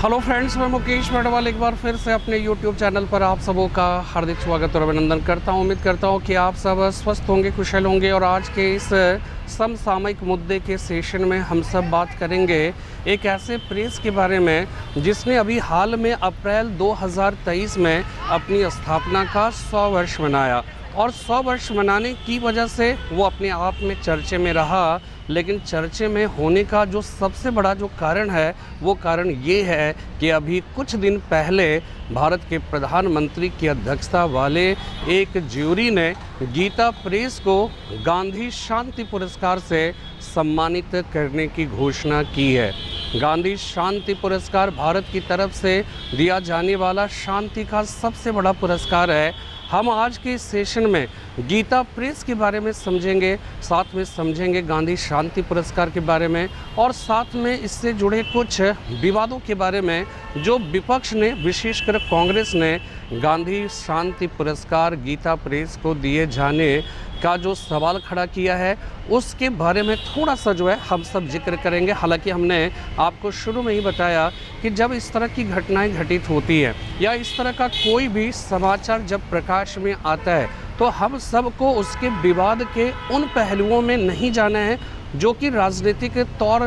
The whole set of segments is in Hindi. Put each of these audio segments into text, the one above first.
हेलो फ्रेंड्स, मैं मुकेश मेडवाल एक बार फिर से अपने यूट्यूब चैनल पर आप सबों का हार्दिक स्वागत और अभिनंदन करता हूं। उम्मीद करता हूं कि आप सब स्वस्थ होंगे, कुशल होंगे। और आज के इस समसामयिक मुद्दे के सेशन में हम सब बात करेंगे एक ऐसे प्रेस के बारे में जिसने अभी हाल में अप्रैल 2023 में अपनी स्थापना का 100 वर्ष मनाया। और 100 वर्ष मनाने की वजह से वो अपने आप में चर्चे में रहा। लेकिन चर्चे में होने का जो सबसे बड़ा जो कारण है वो कारण ये है कि अभी कुछ दिन पहले भारत के प्रधानमंत्री की अध्यक्षता वाले एक ज्यूरी ने गीता प्रेस को गांधी शांति पुरस्कार से सम्मानित करने की घोषणा की है। गांधी शांति पुरस्कार भारत की तरफ से दिया जाने वाला शांति का सबसे बड़ा पुरस्कार है। हम आज के इस सेशन में गीता प्रेस के बारे में समझेंगे, साथ में समझेंगे गांधी शांति पुरस्कार के बारे में, और साथ में इससे जुड़े कुछ विवादों के बारे में जो विपक्ष ने, विशेषकर कांग्रेस ने गांधी शांति पुरस्कार गीता प्रेस को दिए जाने का जो सवाल खड़ा किया है उसके बारे में थोड़ा सा जो है हम सब जिक्र करेंगे। हालांकि हमने आपको शुरू में ही बताया कि जब इस तरह की घटनाएं घटित होती हैं या इस तरह का कोई भी समाचार जब प्रकाश में आता है तो हम सबको उसके विवाद के उन पहलुओं में नहीं जाना है जो कि राजनीतिक तौर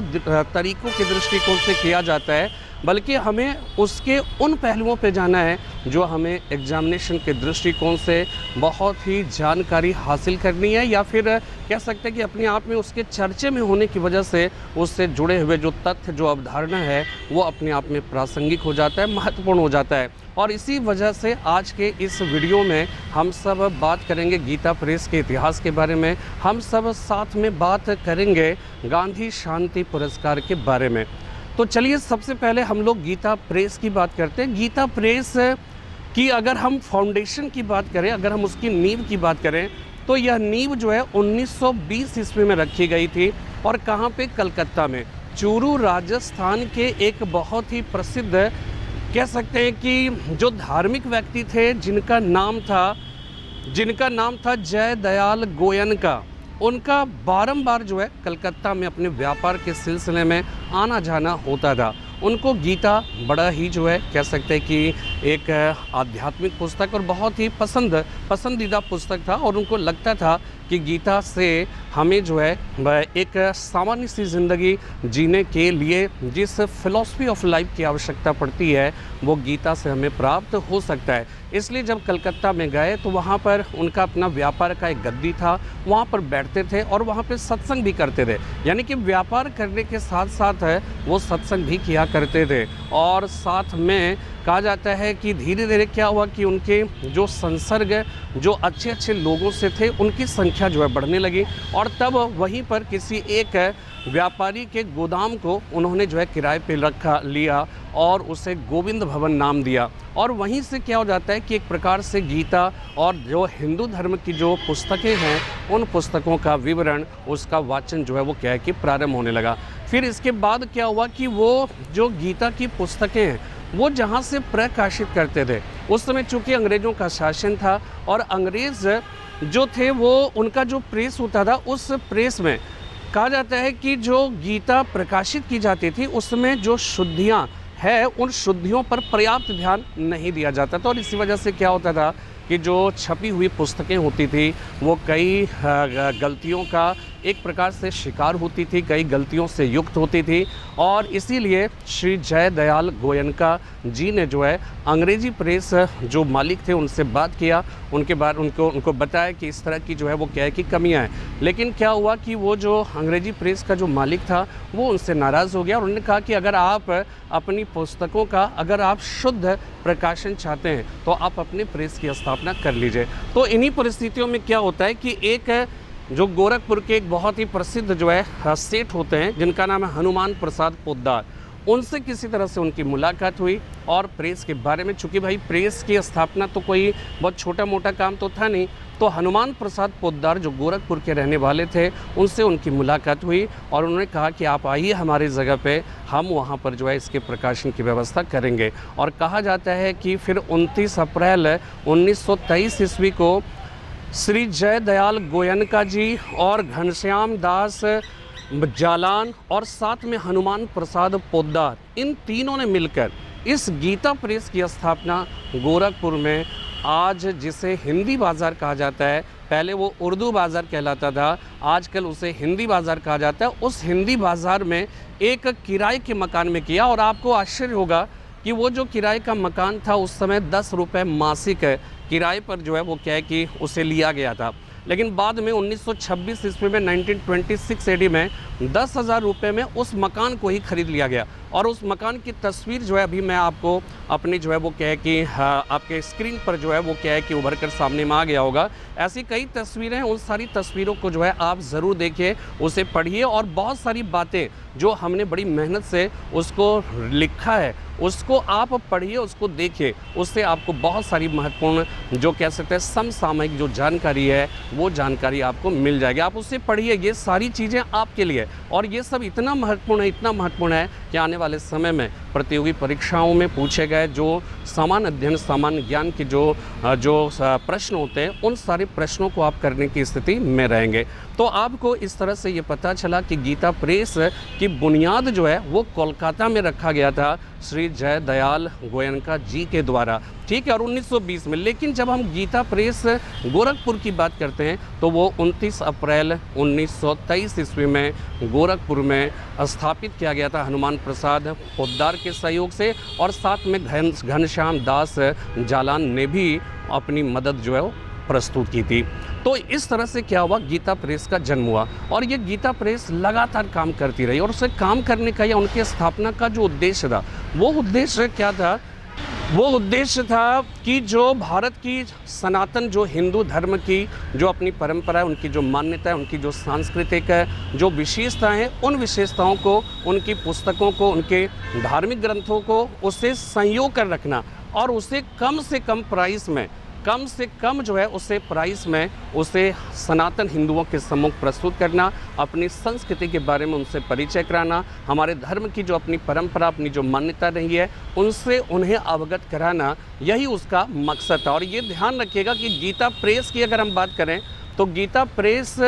तरीकों के दृष्टिकोण से किया जाता है, बल्कि हमें उसके उन पहलुओं पे जाना है जो हमें एग्जामिनेशन के दृष्टिकोण से बहुत ही जानकारी हासिल करनी है, या फिर कह सकते हैं कि अपने आप में उसके चर्चे में होने की वजह से उससे जुड़े हुए जो तथ्य, जो अवधारणा है वो अपने आप में प्रासंगिक हो जाता है, महत्वपूर्ण हो जाता है। और इसी वजह से आज के इस वीडियो में हम सब बात करेंगे गीता प्रेस के इतिहास के बारे में। हम सब साथ में बात करेंगे गांधी शांति पुरस्कार के बारे में। तो चलिए सबसे पहले हम लोग गीता प्रेस की बात करते हैं। गीता प्रेस की अगर हम फाउंडेशन की बात करें, अगर हम उसकी नींव की बात करें तो यह नींव जो है 1920 ईस्वी में रखी गई थी। और कहाँ पे? कलकत्ता में, चूरू राजस्थान के एक बहुत ही प्रसिद्ध, कह सकते हैं कि जो धार्मिक व्यक्ति थे जिनका नाम था जय दयाल गोयनका। उनका बारंबार जो है कलकत्ता में अपने व्यापार के सिलसिले में आना जाना होता था। उनको गीता बड़ा ही जो है कह सकते हैं कि एक आध्यात्मिक पुस्तक और बहुत ही पसंदीदा पुस्तक था। और उनको लगता था कि गीता से हमें जो है एक सामान्य सी ज़िंदगी जीने के लिए जिस फिलॉसफी ऑफ लाइफ की आवश्यकता पड़ती है वो गीता से हमें प्राप्त हो सकता है। इसलिए जब कलकत्ता में गए तो वहाँ पर उनका अपना व्यापार का एक गद्दी था, वहाँ पर बैठते थे और वहाँ पर सत्संग भी करते थे। यानी कि व्यापार करने के साथ साथ वो सत्संग भी किया करते थे। और साथ में कहा जाता है कि धीरे धीरे क्या हुआ कि उनके जो संसर्ग जो अच्छे लोगों से थे उनकी संख्या जो है बढ़ने लगी। और तब वहीं पर किसी एक व्यापारी के गोदाम को उन्होंने जो है किराए पे लिया और उसे गोविंद भवन नाम दिया। और वहीं से क्या हो जाता है कि एक प्रकार से गीता और जो हिंदू धर्म की जो पुस्तकें हैं उन पुस्तकों का विवरण, उसका वाचन जो है वो क्या है कि प्रारंभ होने लगा। फिर इसके बाद क्या हुआ कि वो जो गीता की पुस्तकें हैं वो जहाँ से प्रकाशित करते थे, उस समय चूँकि अंग्रेज़ों का शासन था और अंग्रेज़ जो थे वो उनका जो प्रेस होता था उस प्रेस में कहा जाता है कि जो गीता प्रकाशित की जाती थी उसमें जो शुद्धियाँ है उन शुद्धियों पर पर्याप्त ध्यान नहीं दिया जाता था। और इसी वजह से क्या होता था कि जो छपी हुई पुस्तकें होती थी वो कई गलतियों का एक प्रकार से शिकार होती थी, कई गलतियों से युक्त होती थी। और इसीलिए श्री जय दयाल गोयनका जी ने जो है अंग्रेजी प्रेस जो मालिक थे उनसे बात किया, उनके बाद उनको बताया कि इस तरह की जो है वो क्या है कि कमियां हैं। लेकिन क्या हुआ कि वो जो अंग्रेजी प्रेस का जो मालिक था वो उनसे नाराज़ हो गया और उन्होंने कहा कि अगर आप अपनी पुस्तकों का अगर आप शुद्ध प्रकाशन चाहते हैं तो आप अपने प्रेस की स्थापना कर लीजिए। तो इन्हीं परिस्थितियों में क्या होता है कि एक जो गोरखपुर के एक बहुत ही प्रसिद्ध जो है सेठ होते हैं जिनका नाम है हनुमान प्रसाद पोद्दार, उनसे किसी तरह से उनकी मुलाकात हुई और प्रेस के बारे में, चूँकि भाई प्रेस की स्थापना तो कोई बहुत छोटा मोटा काम तो था नहीं, तो हनुमान प्रसाद पोद्दार जो गोरखपुर के रहने वाले थे उनसे उनकी मुलाकात हुई और उन्होंने कहा कि आप आइए हमारी जगह पे, हम वहाँ पर जो है इसके प्रकाशन की व्यवस्था करेंगे। और कहा जाता है कि फिर 29 अप्रैल 1923 ईस्वी को श्री जय दयाल गोयनका जी और घनश्याम दास जालान और साथ में हनुमान प्रसाद पोद्दार, इन तीनों ने मिलकर इस गीता प्रेस की स्थापना गोरखपुर में, आज जिसे हिंदी बाज़ार कहा जाता है, पहले वो उर्दू बाज़ार कहलाता था, आजकल उसे हिंदी बाज़ार कहा जाता है, उस हिंदी बाज़ार में एक किराए के मकान में किया। और आपको आश्चर्य होगा कि वो जो किराए का मकान था उस समय 10 रुपये मासिक किराए पर जो है वो क्या है कि उसे लिया गया था। लेकिन बाद में 1926 ईस्वी में 1926 एडी में 10,000 रुपये में उस मकान को ही खरीद लिया गया। और उस मकान की तस्वीर जो है अभी मैं आपको अपनी जो है वो क्या है कि आपके स्क्रीन पर जो है वो क्या है कि उभर कर सामने में आ गया होगा। ऐसी कई तस्वीरें हैं, उन सारी तस्वीरों को जो है आप ज़रूर देखिए, उसे पढ़िए और बहुत सारी बातें जो हमने बड़ी मेहनत से उसको लिखा है उसको आप पढ़िए, उसको देखिए, उससे आपको बहुत सारी महत्वपूर्ण जो कह सकते हैं समसामयिक जो जानकारी है वो जानकारी आपको मिल जाएगी। आप उससे पढ़िए, ये सारी चीज़ें आपके लिए, और ये सब इतना महत्वपूर्ण है, इतना महत्वपूर्ण है कि आने वाले समय में प्रतियोगी परीक्षाओं में पूछे गए जो सामान्य अध्ययन सामान्य ज्ञान के जो प्रश्न होते हैं उन सारे प्रश्नों को आप करने की स्थिति में रहेंगे। तो आपको इस तरह से ये पता चला कि गीता प्रेस की बुनियाद जो है वो कोलकाता में रखा गया था श्री जय दयाल गोयनका जी के द्वारा, ठीक है, और 1920 में। लेकिन जब हम गीता प्रेस गोरखपुर की बात करते हैं तो वो 29 अप्रैल 1923 ईस्वी में गोरखपुर में स्थापित किया गया था हनुमान प्रसाद पोद्दार के सहयोग से, और साथ में घनश्याम दास जालान ने भी अपनी मदद जो है वो प्रस्तुत की थी। तो इस तरह से क्या हुआ, गीता प्रेस का जन्म हुआ। और ये गीता प्रेस लगातार काम करती रही, और उसे काम करने का या उनकी स्थापना का जो उद्देश्य था वो उद्देश्य क्या था, वो उद्देश्य था कि जो भारत की सनातन जो हिंदू धर्म की जो अपनी परंपरा है, उनकी जो मान्यता है, उनकी जो सांस्कृतिक जो विशेषताएं हैं, उन विशेषताओं को, उनकी पुस्तकों को, उनके धार्मिक ग्रंथों को उसे संजो कर रखना, और उसे कम से कम प्राइस में, कम से कम जो है उसे प्राइस में उसे सनातन हिंदुओं के सम्मुख प्रस्तुत करना, अपनी संस्कृति के बारे में उनसे परिचय कराना, हमारे धर्म की जो अपनी परंपरा, अपनी जो मान्यता रही है उनसे उन्हें अवगत कराना, यही उसका मकसद था। और ये ध्यान रखिएगा कि गीता प्रेस की अगर हम बात करें तो गीता प्रेस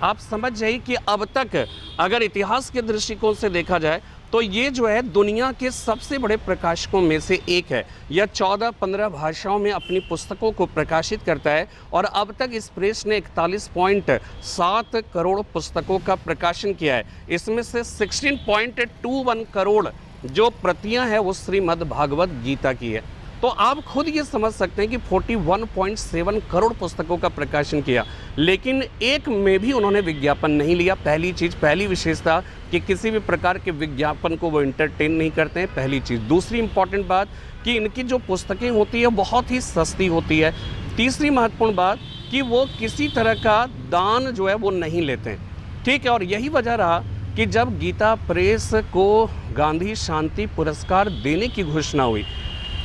आप समझ जाइए कि अब तक अगर इतिहास के दृष्टिकोण से देखा जाए तो ये जो है दुनिया के सबसे बड़े प्रकाशकों में से एक है। यह 14-15 भाषाओं में अपनी पुस्तकों को प्रकाशित करता है, और अब तक इस प्रेस ने 41.7 करोड़ पुस्तकों का प्रकाशन किया है। इसमें से 16.21 करोड़ जो प्रतियां हैं वो श्रीमद् भागवत गीता की है। तो आप खुद ये समझ सकते हैं कि 41.7 करोड़ पुस्तकों का प्रकाशन किया, लेकिन एक में भी उन्होंने विज्ञापन नहीं लिया। पहली चीज़, पहली विशेषता कि किसी भी प्रकार के विज्ञापन को वो इंटरटेन नहीं करते हैं, पहली चीज़। दूसरी इंपॉर्टेंट बात कि इनकी जो पुस्तकें होती है बहुत ही सस्ती होती है। तीसरी महत्वपूर्ण बात कि वो किसी तरह का दान जो है वो नहीं लेते हैं, ठीक है। और यही वजह रहा कि जब गीता प्रेस को गांधी शांति पुरस्कार देने की घोषणा हुई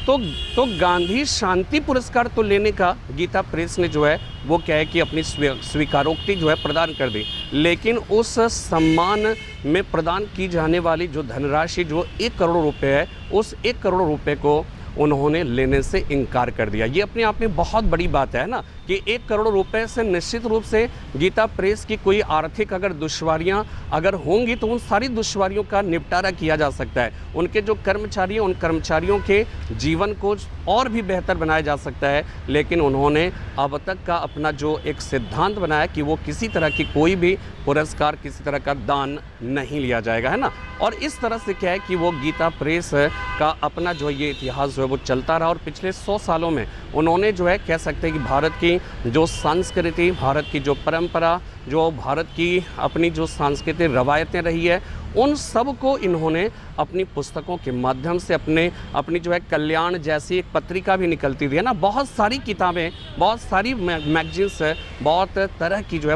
तो गांधी शांति पुरस्कार तो लेने का गीता प्रेस ने जो है वो क्या है कि अपनी स्वीकारोक्ति जो है प्रदान कर दी, लेकिन उस सम्मान में प्रदान की जाने वाली जो धनराशि जो 1 करोड़ रुपए है, उस 1 करोड़ रुपए को उन्होंने लेने से इनकार कर दिया। ये अपने आप में बहुत बड़ी बात है ना, कि 1 करोड़ रुपए से निश्चित रूप से गीता प्रेस की कोई आर्थिक अगर दुश्वारियां अगर होंगी तो उन सारी दुश्वारियों का निपटारा किया जा सकता है। उनके जो कर्मचारी हैं उन कर्मचारियों के जीवन को और भी बेहतर बनाया जा सकता है। लेकिन उन्होंने अब तक का अपना जो एक सिद्धांत बनाया कि वो किसी तरह की कोई भी पुरस्कार, किसी तरह का दान नहीं लिया जाएगा, है ना। और इस तरह से क्या है कि वो गीता प्रेस का अपना जो ये इतिहास जो है वो चलता रहा, और पिछले 100 सालों में उन्होंने जो है कह सकते हैं कि भारत की जो संस्कृति, भारत की जो परंपरा, जो भारत की अपनी जो सांस्कृतिक रवायतें रही है, उन सब को इन्होंने अपनी पुस्तकों के माध्यम से अपनी जो है कल्याण जैसी एक पत्रिका भी निकलती थी, है ना। बहुत सारी किताबें, बहुत सारी मैगजीन्स, बहुत तरह की जो है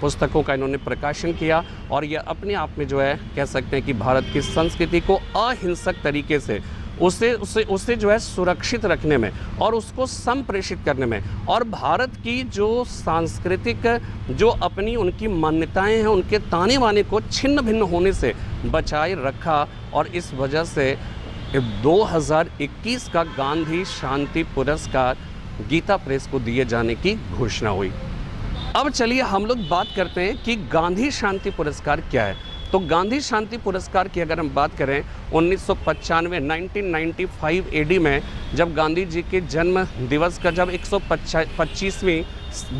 पुस्तकों का इन्होंने प्रकाशन किया, और ये अपने आप में जो है कह सकते हैं कि भारत की संस्कृति को अहिंसक तरीके से उसे जो है सुरक्षित रखने में और उसको संप्रेषित करने में, और भारत की जो सांस्कृतिक जो अपनी उनकी मान्यताएं हैं उनके ताने बाने को छिन्न भिन्न होने से बचाए रखा। और इस वजह से 2021 का गांधी शांति पुरस्कार गीता प्रेस को दिए जाने की घोषणा हुई। अब चलिए हम लोग बात करते हैं कि गांधी शांति पुरस्कार क्या है। तो गांधी शांति पुरस्कार की अगर हम बात करें 1995 1995 एडी में जब गांधी जी के जन्म दिवस का जब 125वीं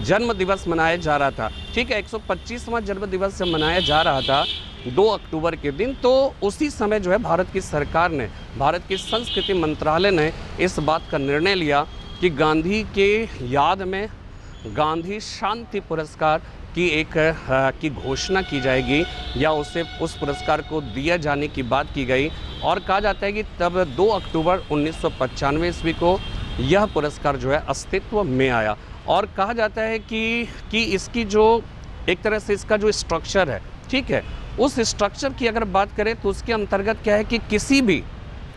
जन्म दिवस मनाया जा रहा था, ठीक है, 125वां जन्म दिवस जब मनाया जा रहा था 2 अक्टूबर के दिन, तो उसी समय जो है भारत की सरकार ने, भारत की संस्कृति मंत्रालय ने इस बात का निर्णय लिया कि गांधी के याद में गांधी शांति पुरस्कार की की घोषणा की जाएगी या उसे उस पुरस्कार को दिया जाने की बात की गई। और कहा जाता है कि तब 2 अक्टूबर 1995 ईस्वी को यह पुरस्कार जो है अस्तित्व में आया। और कहा जाता है कि इसकी जो एक तरह से इसका जो स्ट्रक्चर है, ठीक है, उस स्ट्रक्चर की अगर बात करें तो उसके अंतर्गत क्या है कि किसी भी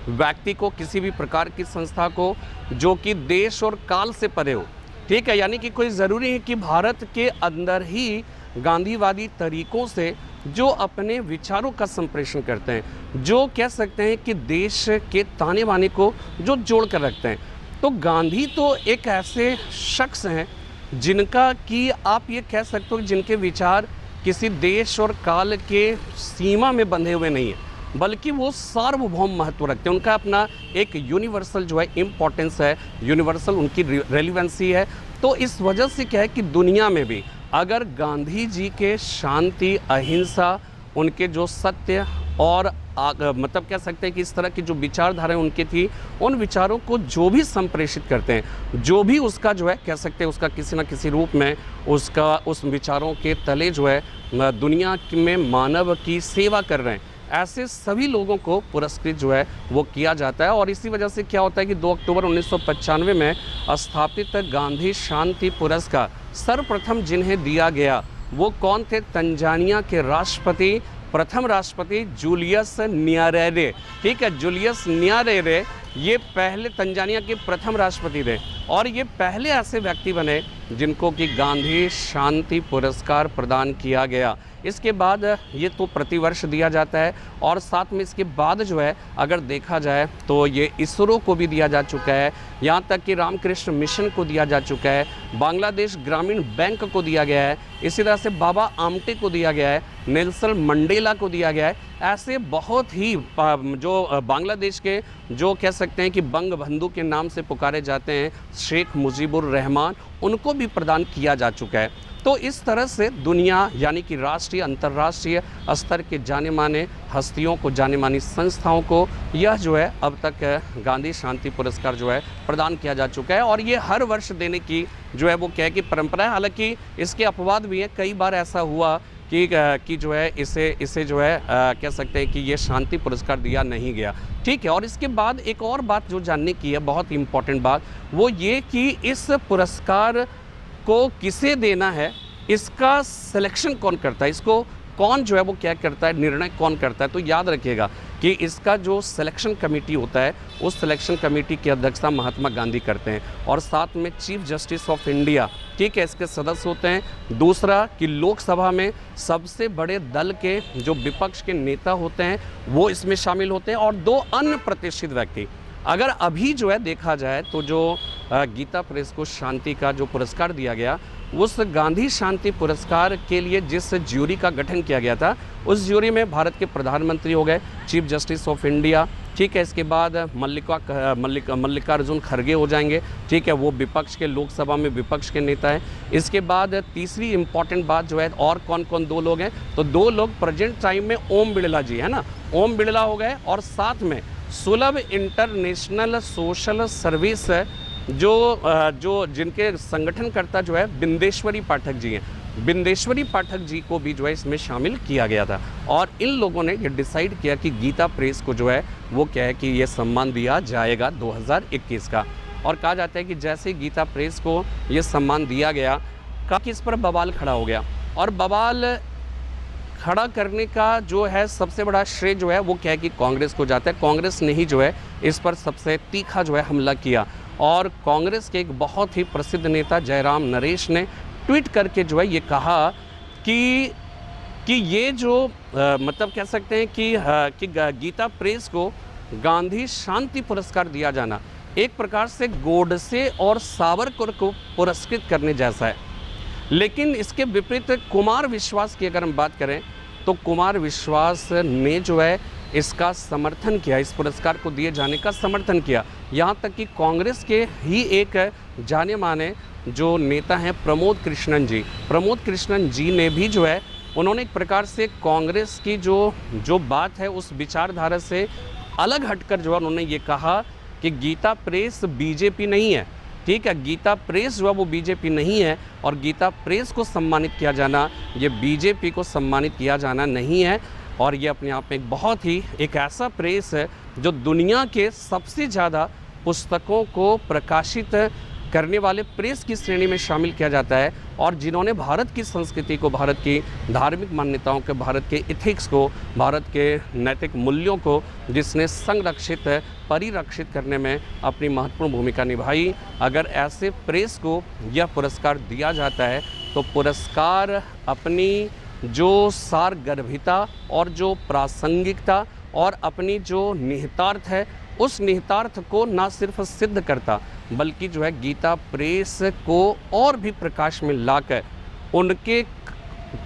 व्यक्ति को, किसी भी प्रकार की संस्था को जो कि देश और काल से परे हो, ठीक है, यानी कि कोई ज़रूरी है कि भारत के अंदर ही गांधीवादी तरीक़ों से जो अपने विचारों का संप्रेषण करते हैं, जो कह सकते हैं कि देश के ताने बाने को जो जोड़ कर रखते हैं। तो गांधी तो एक ऐसे शख्स हैं जिनका कि आप ये कह सकते हो जिनके विचार किसी देश और काल के सीमा में बंधे हुए नहीं हैं, बल्कि वो सार्वभौम महत्व रखते हैं। उनका अपना एक यूनिवर्सल जो है इम्पोर्टेंस है, यूनिवर्सल उनकी रेलिवेंसी है। तो इस वजह से क्या है कि दुनिया में भी अगर गांधी जी के शांति, अहिंसा, उनके जो सत्य और मतलब कह सकते हैं कि इस तरह की जो विचारधारा उनकी थी, उन विचारों को जो भी संप्रेषित करते हैं, जो भी उसका जो है कह सकते हैं उसका किसी न किसी रूप में उसका उस विचारों के तले जो है दुनिया में मानव की सेवा कर रहे हैं, ऐसे सभी लोगों को पुरस्कृत जो है वो किया जाता है। और इसी वजह से क्या होता है कि 2 अक्टूबर 1995 में स्थापित गांधी शांति पुरस्कार सर्वप्रथम जिन्हें दिया गया वो कौन थे? तंजानिया के राष्ट्रपति, प्रथम राष्ट्रपति जूलियस न्यारेरे, ठीक है, जूलियस न्यारेरे ये पहले तंजानिया के प्रथम राष्ट्रपति थे और ये पहले ऐसे व्यक्ति बने जिनको कि गांधी शांति पुरस्कार प्रदान किया गया। इसके बाद ये तो प्रतिवर्ष दिया जाता है और साथ में इसके बाद जो है अगर देखा जाए तो ये इसरो को भी दिया जा चुका है, यहाँ तक कि रामकृष्ण मिशन को दिया जा चुका है, बांग्लादेश ग्रामीण बैंक को दिया गया है, इसी तरह से बाबा आमटे को दिया गया है, नेल्सन मंडेला को दिया गया है। ऐसे बहुत ही जो बांग्लादेश के जो कह सकते हैं कि बंग बंधु के नाम से पुकारे जाते हैं शेख मुजीबुर रहमान, उनको भी प्रदान किया जा चुका है। तो इस तरह से दुनिया यानी कि राष्ट्रीय अंतर्राष्ट्रीय स्तर के जाने माने हस्तियों को, जाने मानी संस्थाओं को यह जो है अब तक गांधी शांति पुरस्कार जो है प्रदान किया जा चुका है और ये हर वर्ष देने की जो है वो क्या है कि परंपरा है। हालांकि इसके अपवाद भी हैं, कई बार ऐसा हुआ कि जो है इसे जो है कह सकते हैं कि ये शांति पुरस्कार दिया नहीं गया, ठीक है। और इसके बाद एक और बात जो जानने की है, बहुत इम्पॉर्टेंट बात, वो ये कि इस पुरस्कार को किसे देना है, इसका सिलेक्शन कौन करता है, इसको कौन जो है वो क्या करता है, निर्णय कौन करता है। तो याद रखिएगा कि इसका जो सिलेक्शन कमेटी होता है उस सिलेक्शन कमेटी की अध्यक्षता महात्मा गांधी करते हैं और साथ में चीफ जस्टिस ऑफ इंडिया, ठीक है, इसके सदस्य होते हैं। दूसरा कि लोकसभा में सबसे बड़े दल के जो विपक्ष के नेता होते हैं वो इसमें शामिल होते हैं और 2 अन्य प्रतिष्ठित व्यक्ति। अगर अभी जो है देखा जाए तो जो गीता प्रेस को शांति का जो पुरस्कार दिया गया, उस गांधी शांति पुरस्कार के लिए जिस ज्यूरी का गठन किया गया था उस ज्यूरी में भारत के प्रधानमंत्री हो गए, चीफ जस्टिस ऑफ इंडिया, ठीक है, इसके बाद मल्लिकार्जुन खड़गे हो जाएंगे, ठीक है, वो विपक्ष के, लोकसभा में विपक्ष के नेता हैं। इसके बाद तीसरी इंपॉर्टेंट बात जो है और कौन कौन 2 लोग हैं, तो 2 लोग प्रेजेंट टाइम में ओम बिड़ला जी है ना, ओम बिड़ला हो गए और साथ में सुलभ इंटरनेशनल सोशल सर्विस जो जिनके संगठनकर्ता जो है बिंदेश्वरी पाठक जी हैं, बिंदेश्वरी पाठक जी को भी जो है इसमें शामिल किया गया था और इन लोगों ने ये डिसाइड किया कि गीता प्रेस को जो है वो क्या है कि ये सम्मान दिया जाएगा 2021 का। और कहा जाता है कि जैसे गीता प्रेस को ये सम्मान दिया गया कि इस पर बवाल खड़ा हो गया और बवाल खड़ा करने का जो है सबसे बड़ा श्रेय जो है वो क्या है कि कांग्रेस को जाता है। कांग्रेस ने ही जो है इस पर सबसे तीखा जो है हमला किया और कांग्रेस के एक बहुत ही प्रसिद्ध नेता जयराम नरेश ने ट्वीट करके जो है ये कहा कि ये जो मतलब कह सकते हैं कि गीता प्रेस को गांधी शांति पुरस्कार दिया जाना एक प्रकार से गोडसे और सावरकर को पुरस्कृत करने जैसा है। लेकिन इसके विपरीत कुमार विश्वास की अगर हम बात करें तो कुमार विश्वास ने जो है इसका समर्थन किया, इस पुरस्कार को दिए जाने का समर्थन किया। यहाँ तक कि कांग्रेस के ही एक जाने माने जो नेता हैं प्रमोद कृष्णन जी ने भी जो है उन्होंने एक प्रकार से कांग्रेस की जो बात है उस विचारधारा से अलग हटकर जो है उन्होंने ये कहा कि गीता प्रेस बीजेपी नहीं है। ठीक है, गीता प्रेस जो है वो बीजेपी नहीं है और गीता प्रेस को सम्मानित किया जाना ये बीजेपी को सम्मानित किया जाना नहीं है। और ये अपने आप में एक बहुत ही एक ऐसा प्रेस है जो दुनिया के सबसे ज़्यादा पुस्तकों को प्रकाशित करने वाले प्रेस की श्रेणी में शामिल किया जाता है और जिन्होंने भारत की संस्कृति को, भारत की धार्मिक मान्यताओं को, भारत के इथिक्स को, भारत के नैतिक मूल्यों को जिसने संरक्षित परिरक्षित करने में अपनी महत्वपूर्ण भूमिका निभाई। अगर ऐसे प्रेस को यह पुरस्कार दिया जाता है तो पुरस्कार अपनी जो सारगर्भिता और जो प्रासंगिकता और अपनी जो निहितार्थ है उस निहितार्थ को न सिर्फ सिद्ध करता बल्कि जो है गीता प्रेस को और भी प्रकाश में लाकर उनके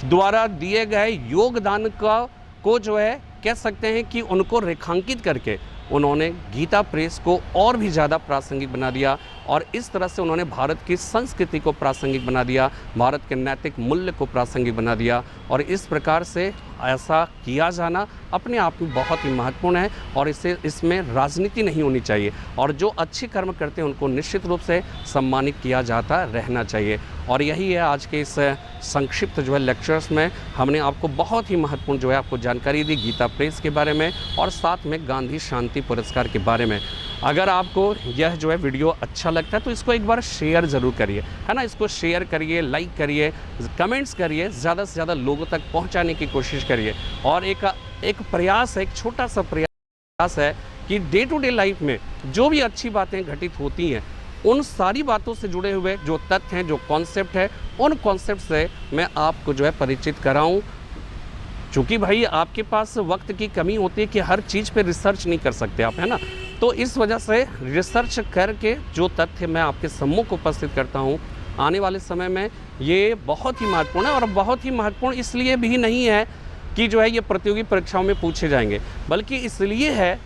द्वारा दिए गए योगदान को जो है कह सकते हैं कि उनको रेखांकित करके उन्होंने गीता प्रेस को और भी ज़्यादा प्रासंगिक बना दिया और इस तरह से उन्होंने भारत की संस्कृति को प्रासंगिक बना दिया, भारत के नैतिक मूल्य को प्रासंगिक बना दिया। और इस प्रकार से ऐसा किया जाना अपने आप में बहुत ही महत्वपूर्ण है और इसमें राजनीति नहीं होनी चाहिए और जो अच्छे कर्म करते हैं उनको निश्चित रूप से सम्मानित किया जाता रहना चाहिए। और यही है आज के इस संक्षिप्त जो है लेक्चर्स में हमने आपको बहुत ही महत्वपूर्ण जो है आपको जानकारी दी गीता प्रेस के बारे में और साथ में गांधी शांति पुरस्कार के बारे में। अगर आपको यह जो है वीडियो अच्छा लगता है तो इसको एक बार शेयर ज़रूर करिए, है ना। इसको शेयर करिए, लाइक करिए, कमेंट्स करिए, ज़्यादा से ज़्यादा लोगों तक पहुंचाने की कोशिश करिए। और एक प्रयास है, एक छोटा सा प्रयास है कि डे टू डे लाइफ में जो भी अच्छी बातें घटित होती हैं उन सारी बातों से जुड़े हुए जो तथ्य हैं, जो कॉन्सेप्ट है, उन कॉन्सेप्ट से मैं आपको जो है परिचित कराऊँ। चूँकि भाई आपके पास वक्त की कमी होती है कि हर चीज़ पे रिसर्च नहीं कर सकते आप, है ना। तो इस वजह से रिसर्च करके जो तथ्य मैं आपके सम्मुख उपस्थित करता हूँ आने वाले समय में ये बहुत ही महत्वपूर्ण है। और बहुत ही महत्वपूर्ण इसलिए भी नहीं है कि जो है ये प्रतियोगी परीक्षाओं में पूछे जाएंगे, बल्कि इसलिए है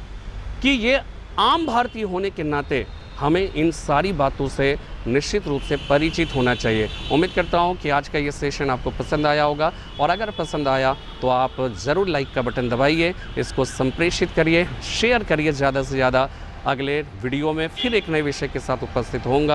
कि ये आम भारतीय होने के नाते हमें इन सारी बातों से निश्चित रूप से परिचित होना चाहिए। उम्मीद करता हूँ कि आज का ये सेशन आपको पसंद आया होगा और अगर पसंद आया तो आप ज़रूर लाइक का बटन दबाइए, इसको संप्रेषित करिए, शेयर करिए ज़्यादा से ज़्यादा। अगले वीडियो में फिर एक नए विषय के साथ उपस्थित होऊंगा।